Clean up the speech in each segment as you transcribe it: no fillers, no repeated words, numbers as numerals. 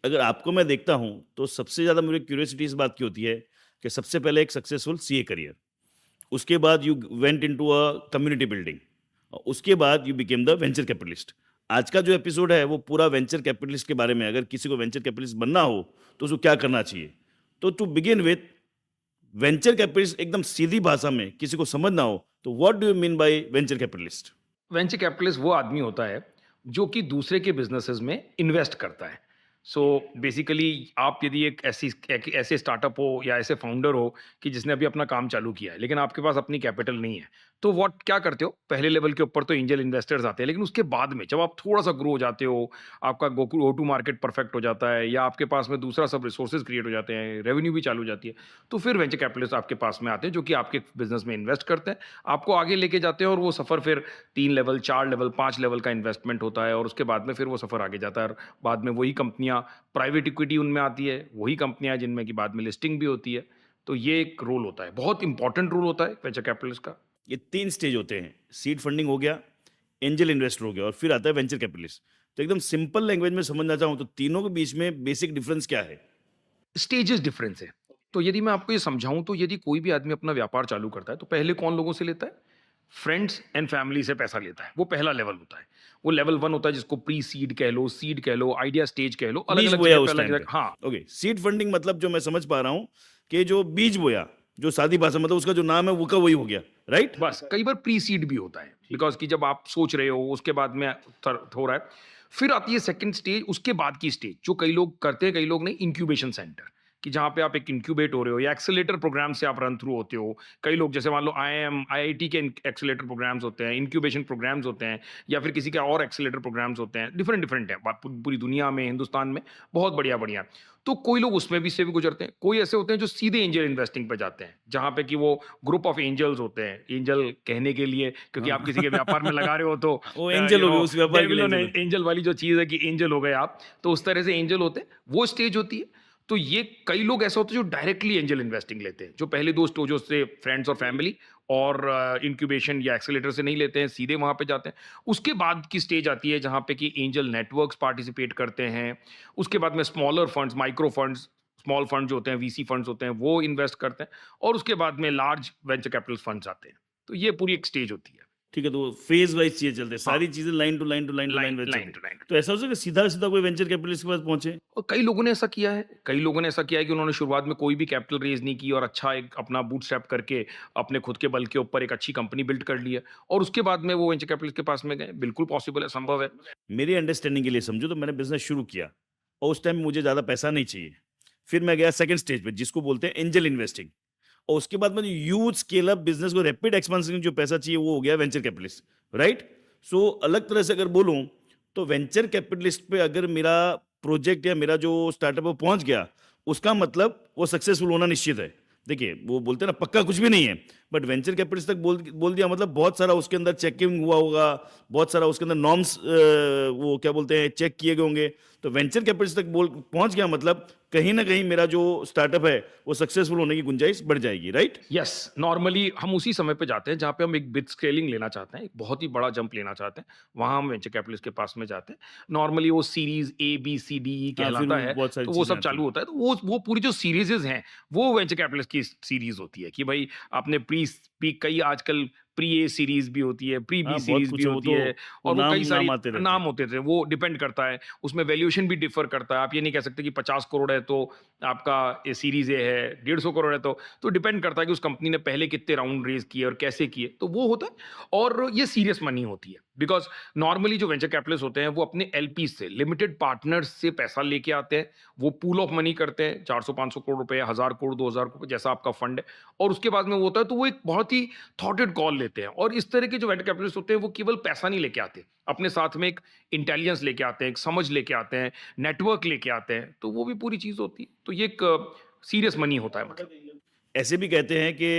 अगर आपको मैं देखता हूँ, तो सबसे ज़्यादा मुझे क्यूरियोसिटी इस बात की होती है कि सबसे पहले एक सक्सेसफुल सीए करियर, उसके बाद you went into a community building, उसके बाद you became the venture capitalist. आज का जो एपिसोड है वो पूरा वेंचर कैपिटलिस्ट के बारे में है। अगर किसी को वेंचर कैपिटलिस्ट बनना हो तो उसको क्या करना चाहिए? तो to begin with, venture capitalist एकदम सीधी भाषा में किसी को समझना हो तो what do you mean by venture capitalist? Venture capitalist वो आदमी होता है जो कि दूसरे के बिजनेसेस में इन्वेस्ट करता है। सो बेसिकली आप यदि ऐसे स्टार्टअप हो या ऐसे फाउंडर हो कि जिसने अभी अपना काम चालू किया है लेकिन आपके पास अपनी कैपिटल नहीं है, तो व्हाट क्या करते हो, पहले लेवल के ऊपर तो एंजल इन्वेस्टर्स आते हैं, लेकिन उसके बाद में जब आप थोड़ा सा ग्रो हो जाते हो, आपका गो टू मार्केट परफेक्ट हो जाता है या आपके पास में दूसरा सब रिसोर्सेज क्रिएट हो जाते हैं, रेवेन्यू भी चालू हो जाती है, तो फिर वेंचर कैपिटलिस्ट आपके पास में आते हैं जो कि आपके बिजनेस में इन्वेस्ट करते हैं, आपको आगे लेके जाते हैं और वो सफ़र फिर 3 लेवल, 4 लेवल, 5 लेवल का इन्वेस्टमेंट होता है और उसके बाद में फिर वो सफ़र आगे जाता है और बाद में वही कंपनियाँ, प्राइवेट इक्विटी उनमें आती है, वही कंपनियाँ जिनमें कि बाद में लिस्टिंग भी होती है। तो ये एक रोल होता है, बहुत इंपॉर्टेंट रोल होता है वेंचर कैपिटलिस्ट का। ये 3 स्टेज होते हैं, सीड फंडिंग हो गया, एंजल इन्वेस्टर हो गया और फिर आता है वेंचर कैपिटलिस्ट। तो एकदम सिंपल लैंग्वेज में समझना चाहूँ तो तीनों के बीच में बेसिक डिफरेंस क्या है? स्टेजेस डिफरेंस है। तो यदि मैं आपको ये समझाऊँ तो यदि कोई भी आदमी अपना व्यापार चालू करता है, तो पहले कौन लोगों से लेता है? फ्रेंड्स एंड फैमिली से पैसा लेता है, वो पहला लेवल होता है। वो लेवल 1 होता है जिसको प्री सीड कह लो, आइडिया स्टेज कह लो, बीज अलग-अलग बोया जगह पे उस टाइम पे। अलग-अलग। हाँ, ओके, सीड फंडिंग मतलब जो मैं समझ पा रहा हूँ कि जो बीज बोया, जो सादी भाषा मतलब उसका जो नाम है वो का वही हो गया, राइट? बस कई बार प्री सीड भी होता है, बिकॉज़ कि जब आप सोच रहे हो उसके बाद में हो रहा है। फिर आती है सेकंड स्टेज, उसके बाद की स्टेज जो कई लोग करते हैं, कई लोग नहीं, इंक्यूबेशन सेंटर, कि जहाँ पे आप एक इंक्यूबेट हो रहे हो या एक्सेलेरेटर प्रोग्राम से आप रन थ्रू होते हो। कई लोग जैसे मान लो आईआईटी के एक्सेलेरेटर प्रोग्राम्स होते हैं, इंक्यूबेशन प्रोग्राम्स होते हैं या फिर किसी के और एक्सेलेरेटर प्रोग्राम्स होते हैं, डिफरेंट डिफरेंट है पूरी दुनिया में, हिंदुस्तान में बहुत बढ़िया बढ़िया। तो कोई लोग उसमें भी से भी गुजरते हैं, कोई ऐसे होते हैं जो सीधे एंजल इन्वेस्टिंग पे जाते हैं, जहाँ पे कि वो ग्रुप ऑफ एंजल्स होते हैं। एंजल कहने के लिए क्योंकि हाँ। आप किसी के व्यापार में लगा रहे हो तो वो एंजल हो गए, उस व्यापार के लिए डेविल एंजल है। एंजल वाली जो चीज़ है कि एंजल हो गए आप, तो उस तरह से एंजल होते हैं, वो स्टेज होती है। तो ये कई लोग ऐसे होते हैं जो डायरेक्टली एंजल इन्वेस्टिंग लेते हैं, जो पहले 2 स्टेजों से फ्रेंड्स और फैमिली और इंक्यूबेशन या एक्सेलरेटर से नहीं लेते हैं, सीधे वहाँ पे जाते हैं। उसके बाद की स्टेज आती है जहाँ पे कि एंजल नेटवर्क्स पार्टिसिपेट करते हैं। उसके बाद में smaller funds, micro funds, small fund जो होते हैं, वीसी फंड्स होते हैं, वो इन्वेस्ट करते हैं और उसके बाद में लार्ज वेंचर कैपिटल फंड्स आते हैं। तो ये पूरी एक स्टेज होती है। ठीक है, तो फेज़ वाइज़ चीज़ें चलते हैं, हाँ, सारी चीज़ें line to line to line to line line wise चलती लाइन हैं। To line. तो ऐसा हो सकता है कि सीधा-सीधा कोई वेंचर कैपिटलिस्ट के पास पहुँचे? और कई लोगों ने ऐसा किया है, कई लोगों ने ऐसा किया है कि उन्होंने शुरुआत में कोई भी कैपिटल रेज़ नहीं की और अच्छा एक अपना बूटस्ट्रैप करके अपने खुद के बल के ऊपर एक अच्छी कंपनी बिल्ड कर ली है और उसके बाद में वो वेंचर कैपिटलिस्ट के पास में गए। बिल्कुल पॉसिबल है, संभव है। मेरी अंडरस्टैंडिंग के लिए समझो तो मैंने बिज़नेस शुरू किया और उस टाइम मुझे ज़्यादा पैसा नहीं चाहिए। फिर मैं गया सेकंड स्टेज पे जिसको बोलते हैं एंजल इन्वेस्टिंग और उसके बाद में ह्यूज स्केल अप बिज़नेस को रैपिड एक्सपेंशन में जो पैसा चाहिए वो हो गया वेंचर कैपिटलिस्ट, राइट? सो अलग तरह से अगर बोलूँ तो वेंचर कैपिटलिस्ट पे अगर मेरा प्रोजेक्ट या मेरा जो स्टार्टअप है वो पहुँच गया, उसका मतलब वो सक्सेसफुल होना निश्चित है। देखिए, वो बोलते हैं ना पक्का कुछ भी नहीं है, बट वेंचर कैपिटलिस्ट तक बोल बोल दिया मतलब बहुत सारा उसके अंदर चेकिंग हुआ होगा, बहुत सारा उसके अंदर नॉर्म्स वो क्या बोलते हैं चेक किए गए होंगे। तो वेंचर कैपिटलिस्ट तक बोल पहुँच गया मतलब कहीं न कहीं मेरा जो स्टार्टअप है, वो सक्सेसफुल होने की गुंजाइश बढ़ जाएगी, राइट? यस, नॉर्मली हम उसी समय पे जाते हैं जहाँ पे हम एक बिग स्केलिंग लेना चाहते हैं, एक बहुत ही बड़ा जंप लेना चाहते हैं, वहाँ हम वेंचर कैपिटलिस्ट के पास में जाते हैं। नॉर्मली वो series A, B, C, D, E हाँ, फिर कहलाता वो है, बहुत सारी तो वो चीज़ें सब आती चालू हैं। होता है। तो वो पूरी जो सीरीज़ेज़ हैं, वो वेंचर कैपिटलिस्ट की सीरीज़ होती है कि भई आपने प्री कई आजकल प्री ए सीरीज़ भी होती है, प्री बी हाँ, बहुत सीरीज़ भी कुछ है वो होती तो है वो और वो नाम कई सारी नाम आते रहते नाम हैं। होते थे, वो डिपेंड करता है। उसमें वैल्यूएशन भी डिफ़र करता है। आप ये नहीं कह सकते कि 50 करोड़ है तो आपका ये सीरीज़ ए है, 150 करोड़ है तो डिपेंड करता है कि उस कंपनी ने पहले कितने राउंड रेज़ किए और कैसे किए, तो वो होता है। और ये सीरियस मनी होती है, बिकॉज़ नॉर्मली जो वेंचर कैपिटलिस्ट होते हैं, वो अपने एलपीज़ से, लिमिटेड पार्टनर्स से पैसा लेके आते हैं। वो पूल ऑफ मनी करते हैं, 400-500 करोड़ रुपए, 1000 करोड़, 2000 करोड़, जैसा आपका फंड है और उसके बाद में वो होता है, तो वो एक बहुत ही थॉटेड कॉल लेते हैं और इस तरह के जो वेंचर कैपिटलिस्ट होते हैं, वो केवल पैसा नहीं लेके आते, अपने साथ में एक इंटेलिजेंस लेके आते हैं, एक समझ लेके आते हैं, नेटवर्क लेके आते हैं, तो वो भी पूरी चीज़ होती है। तो ये एक सीरियस मनी होता है मतलब। ऐसे भी कहते हैं कि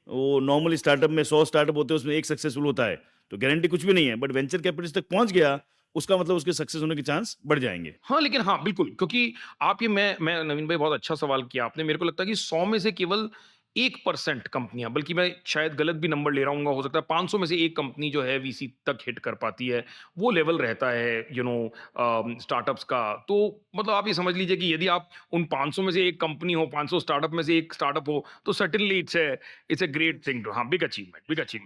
वो नॉर्मल स्टार्टअप में 100 स्टार्टअप होते हैं, उसमें एक सक्सेसफुल होता है, तो गारंटी कुछ भी नहीं है, बट वेंचर कैपिटलिस्ट तक पहुँच गया, उसका मतलब उसके सक्सेस होने के चांस बढ़ जाएँगे। हाँ, लेकिन हाँ, बिल्कुल, क्योंकि आप ये मैं नवीन भाई बहुत अच्छा सवाल किया आपने। मेरे को लगता है कि 100 में से केवल 1% कंपनियां, बल्कि मैं शायद गलत भी नंबर ले रहा हूँ, हो सकता है 500 में से एक कंपनी जो है वीसी तक हिट कर पाती है, वो लेवल रहता है स्टार्टअप्स का। तो मतलब आप ये समझ लीजिए कि यदि आप उन 500 में से एक कंपनी हो, 500 स्टार्टअप में से एक स्टार्टअप हो, तो certainly it's a great thing to, हाँ, बिग अचीवमेंट, बिग अचीवमेंट।